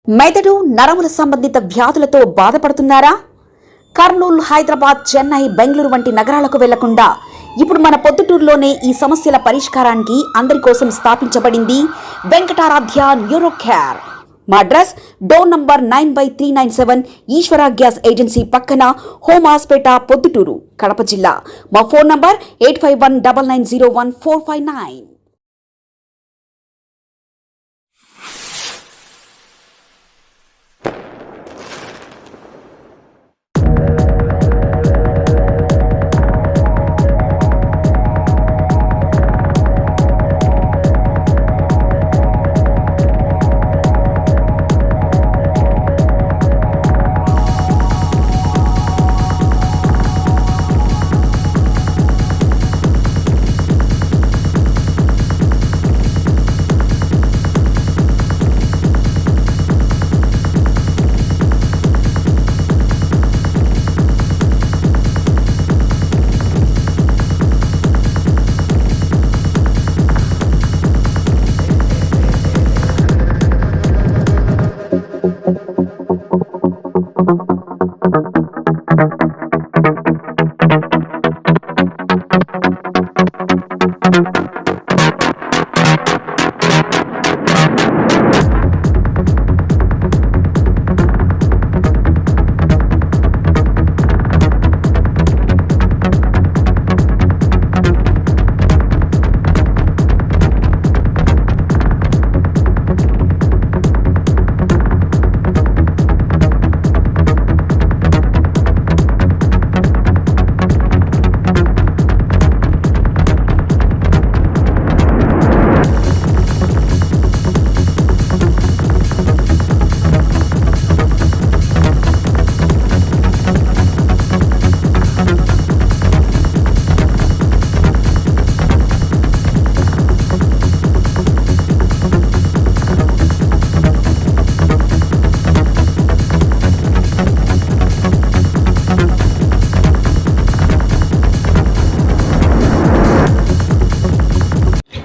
మెదడు నరముల సంబంధిత వ్యాధులతో బాధపడుతున్నారా? కర్నూలు, హైదరాబాద్, చెన్నై, బెంగళూరు వంటి నగరాలకు వెళ్లకుండా ఇప్పుడు మన పొద్దుటూరులోనే ఈ సమస్యల పరిష్కారానికి అందరి కోసం స్థాపించబడింది వెంకటారాధ్య న్యూరో కేర్. మా అడ్రస్ డోర్ నంబర్ 9/397 ఈశ్వర గ్యాస్ ఏజెన్సీ పక్కన, హోమాస్పేట, పొద్దుటూరు, కడప జిల్లా. మా ఫోన్ నంబర్ 8519901459.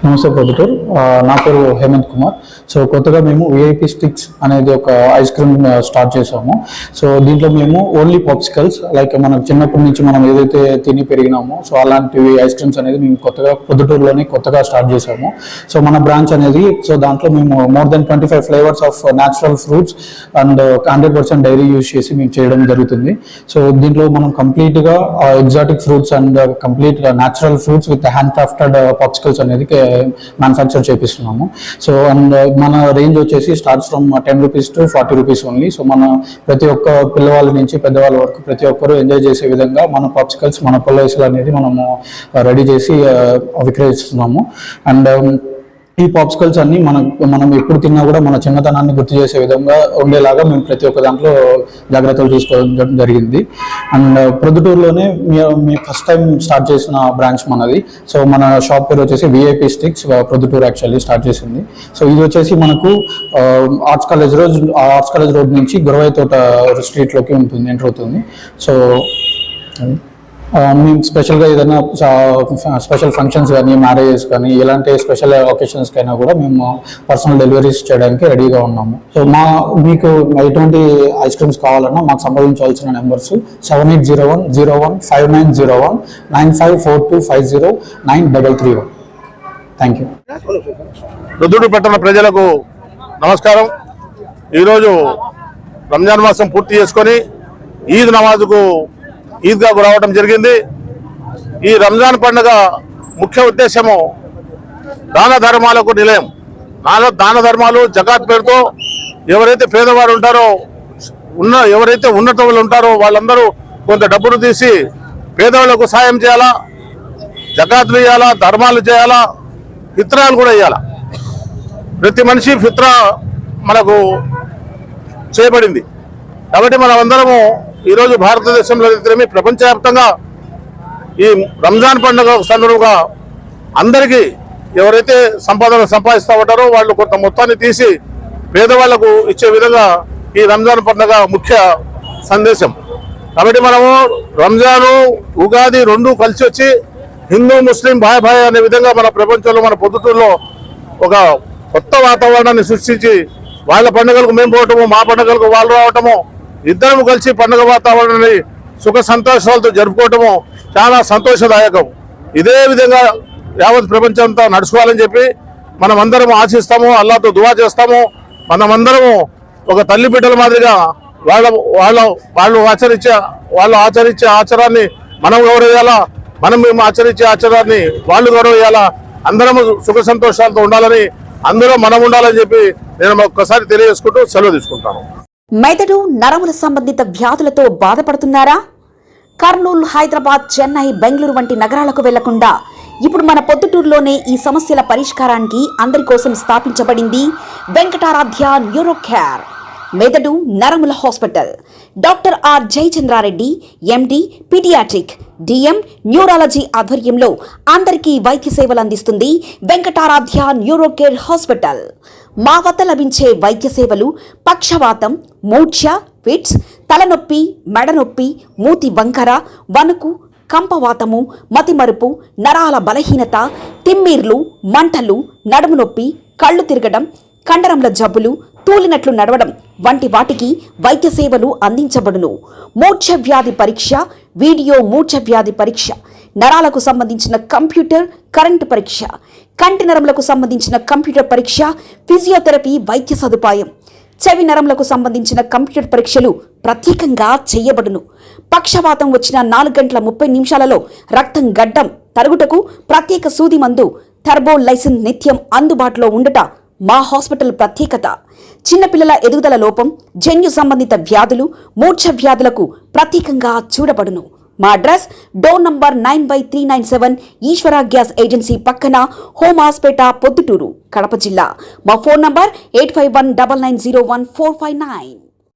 నమస్తే పొద్దుటూరు, నా పేరు హేమంత్ కుమార్. సో కొత్తగా మేము విఐపి స్టిక్స్ అనేది ఒక ఐస్ క్రీమ్ స్టార్ట్ చేసాము. సో దీంట్లో మేము ఓన్లీ పాప్సికల్స్, లైక్ మనకు చిన్నప్పటి నుంచి మనం ఏదైతే తిని పెరిగినామో సో అలాంటివి ఐస్ క్రీమ్స్ అనేది మేము పొద్దుటూరులోనే కొత్తగా స్టార్ట్ చేసాము. సో మన బ్రాంచ్ అనేది, సో దాంట్లో మేము more than 25 flavours of natural fruits and 100% dairy use చేసి మేము చేయడం జరుగుతుంది. సో దీంట్లో మనం కంప్లీట్గా exotic fruits and complete natural fruits with hand crafted popsicles అనేది మ్యానుఫ్యాక్చర్ చేపిస్తున్నాము. సో అండ్ మన రేంజ్ వచ్చేసి starts from 10 rupees to 40 rupees only. So మన ప్రతి ఒక్క పిల్లవాళ్ళ నుంచి పెద్దవాళ్ళ వరకు ప్రతి ఒక్కరు ఎంజాయ్ చేసే విధంగా మన పాప్సికల్స్, మన పొల్లైస్లు అనేది మనము రెడీ చేసి విక్రయిస్తున్నాము. అండ్ ఈ పాప్సికల్స్ అన్ని మనం ఎప్పుడు తిన్నా కూడా మన చిన్నతనాన్ని గుర్తు చేసే విధంగా ఉండేలాగా మేము ప్రతి ఒక్క దాంట్లో జాగ్రత్తలు తీసుకోవడం జరిగింది. అండ్ ప్రొద్దుటూరులోనే మీ ఫస్ట్ టైం స్టార్ట్ చేసిన బ్రాంచ్ మనది. సో మన షాప్ పేరు వచ్చేసి VIP sticks Proddatur actually start చేసింది. సో ఇది వచ్చేసి మనకు ఆర్ట్స్ కాలేజ్ రోడ్ నుంచి గురవయ్య తోట స్ట్రీట్లోకి ఉంటుంది, ఎంటర్ అవుతుంది. సో మేము స్పెషల్గా ఏదైనా స్పెషల్ ఫంక్షన్స్ కానీ, మ్యారేజెస్ కానీ, ఎలాంటి స్పెషల్ ఒకేషన్స్కైనా కూడా మేము పర్సనల్ డెలివరీస్ చేయడానికి రెడీగా ఉన్నాము. సో మీకు ఎటువంటి ఐస్ క్రీమ్స్ కావాలన్నా మాకు సంప్రదించవలసిన నెంబర్స్ 7801015901 9542509331. Thank you. ప్రొద్దుటూరు పట్టణ ప్రజలకు నమస్కారం. ఈరోజు రంజాన్ మాసం పూర్తి చేసుకొని ఈద్ నమాజ్కు ఈద్గాకు రావడం జరిగింది. ఈ రంజాన్ పండుగ ముఖ్య ఉద్దేశము దాన ధర్మాలకు నిలయం. దాన ధర్మాలు జకాత్ పేరుతో ఎవరైతే పేదవారు ఉంటారో, ఎవరైతే ఉన్నత వాళ్ళు ఉంటారో వాళ్ళందరూ కొంత డబ్బును తీసి పేదవాళ్లకు సాయం చేయాలా, జకాతులు ఇవ్వాలా, ధర్మాలు చేయాలా, ఫిత్రాలు కూడా ఇవ్వాలా. ప్రతి మనిషి ఫిత్రా మనకు చేయబడింది. కాబట్టి మనమందరము ఈరోజు భారతదేశంలో ఇద్దరమే ప్రపంచవ్యాప్తంగా ఈ రంజాన్ పండుగ సందర్భంగా అందరికీ ఎవరైతే సంపాదన సంపాదిస్తూ ఉంటారో వాళ్ళు కొంత మొత్తాన్ని తీసి పేదవాళ్లకు ఇచ్చే విధంగా ఈ రంజాన్ పండుగ ముఖ్య సందేశం. కాబట్టి మనము రంజాను, ఉగాది రెండు కలిసి వచ్చి హిందూ ముస్లిం భాయ్ అనే విధంగా మన ప్రపంచంలో, మన పొద్దుటూరులో ఒక కొత్త వాతావరణాన్ని సృష్టించి వాళ్ళ పండుగలకు మేము పోవటము, మా పండుగలకు వాళ్ళు రావటము, ఇద్దరం కలిసి పండుగ వాతావరణాన్ని సుఖ సంతోషాలతో జరుపుకోవటము చాలా సంతోషదాయకం. ఇదే విధంగా యావత్ ప్రపంచం అంతా నడుచుకోవాలని చెప్పి మనం అందరం ఆశిస్తాము, అల్లాహ్తో దువా చేస్తాము. మనమందరము ఒక తల్లి బిడ్డల మాదిరిగా వాళ్ళు ఆచరించే ఆచారాన్ని మనం గౌరవించాలా, మేము ఆచరించే ఆచారాన్ని వాళ్ళు గౌరవించాలా. అందరం సుఖ సంతోషాలతో ఉండాలని, అందరూ మనం ఉండాలని చెప్పి నేను ఒక్కసారి తెలియజేసుకుంటూ సెలవు తీసుకుంటాను. మెదడు నరముల సంబంధిత వ్యాధులతో బాధపడుతున్నారా? కర్నూలు, హైదరాబాద్, చెన్నై, బెంగళూరు వంటి నగరాలకు వెళ్లకుండా ఇప్పుడు మన పొద్దుటూరులోనే ఈ సమస్యల పరిష్కారానికి అందరి కోసం స్థాపించబడింది వెంకటారాధ్య న్యూరో కేర్ మెదడు నరముల hospital. Doctor R Jayachandra Reddy, MD, paediatric, DM, neurology ఆధ్వర్యంలో అందరికీ వైద్య సేవలు అందిస్తుంది వెంకటారాధ్య న్యూరో కేర్ హాస్పిటల్. మా వద్ద లభించే వైద్య సేవలు పక్షవాతం, మూర్ఛ, ఫిట్స్, తలనొప్పి, మెడనొప్పి, మూతి వంకర, వణుకు, కంపవాతము, మతిమరుపు, నరాల బలహీనత, తిమ్మిర్లు, మంటలు, నడుము నొప్పి, కళ్ళు తిరగడం, కండరంల జబ్బులు, తూలినట్లు నడవడం వంటి వాటికి వైద్య సేవలు అందించబడును. మూర్ఛ వ్యాధి పరీక్ష, వీడియో మూర్ఛ వ్యాధి పరీక్ష, నరాలకు సంబంధించిన కంప్యూటర్ కరెంటు పరీక్ష, కంటి నరములకు సంబంధించిన కంప్యూటర్ పరీక్ష, ఫిజియోథెరపీ వైద్య సదుపాయం, చెవి నరములకు సంబంధించిన కంప్యూటర్ పరీక్షలు ప్రత్యేకంగా చేయబడును. పక్షవాతం వచ్చిన 4 గంటల 30 నిమిషాలలో రక్తం గడ్డం తరుగుటకు ప్రత్యేక సూది మందు థర్బోలైసిన్ నిత్యం అందుబాటులో ఉండుట మా హాస్పిటల్ ప్రత్యేకత. చిన్నపిల్లల ఎదుగుదల లోపం, జన్యు సంబంధిత వ్యాధులు, మూర్ఛ వ్యాధులకు ప్రత్యేకంగా చూడబడును. మా అడ్రస్ డోర్ నంబర్ 9/397 ఈశ్వర గ్యాస్ ఏజెన్సీ పక్కన, హోమాస్పేట, పొద్దుటూరు, కడప జిల్లా. మా ఫోన్ నంబర్ 8519901459.